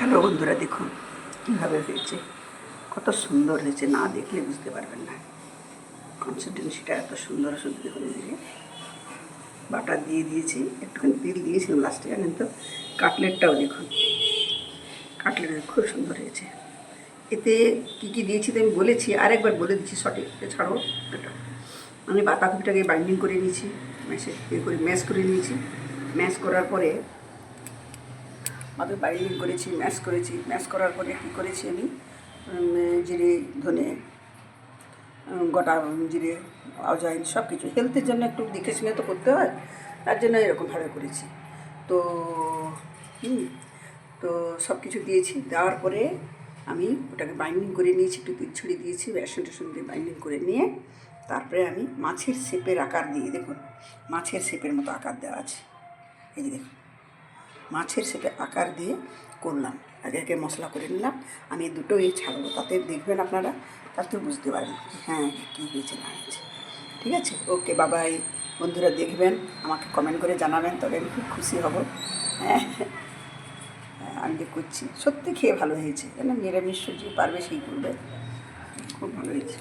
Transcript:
Hello বন্ধুরা, দেখুন কীভাবে হয়েছে, কত সুন্দর হয়েছে, না দেখলে বুঝতে পারবেন না। কনসিস্টেন্সিটা এত সুন্দর শুধু দেখুন, দিকে বাটার দিয়ে দিয়েছি, একটুখানি তেল দিয়েছিলাম লাস্টে, জানেন তো। কাটলেটটাও দেখুন, কাটলেটটা খুব সুন্দর হয়েছে। এতে কী কী দিয়েছি তো আমি বলেছি, আরেকবার বলে দিচ্ছি সঠিক, ছাড়ো এটা। আমি বাঁধাকপিটাকে বাইন্ডিং করে নিয়েছি, ম্যাশ করে নিয়েছি। ম্যাশ করার পরে মাত্র বাইন্ডিং করেছি, ম্যাশ করার পরে কী করেছি আমি, জিরে, ধনে, গোটা জিরে, অজওয়াইন সব কিছু হেলথের জন্য একটু দেখে শুনে তো করতে হয়, তার জন্য এরকমভাবে করেছি। তো তো সব কিছু দিয়েছি, দেওয়ার পরে আমি ওটাকে বাইন্ডিং করে নিয়েছি, একটু তেল ছড়িয়ে দিয়েছি, বেসন টেসন দিয়ে বাইন্ডিং করে নিয়ে তারপরে আমি মাছের শেপের আকার দিয়ে, দেখুন মাছের শেপের মতো আকার দেওয়া আছে, এই যে দেখুন মাছের শেপে আকার দিয়ে করলাম। আগে আগে মশলা করে নিলাম, আমি দুটোই ছাড়বো, তাতে দেখবেন আপনারা, তাতে বুঝতে পারবেন হ্যাঁ কী হয়েছে না হয়েছে। ঠিক আছে, ওকে, বাবাই। বন্ধুরা দেখবেন, আমাকে কমেন্ট করে জানাবেন, তবে আমি খুব খুশি হব। হ্যাঁ, আমি যে করছি সত্যি খেয়ে ভালো হয়েছে, কেন নিরামিষ যে পারবে সেই করবে, খুব ভালো হয়েছে।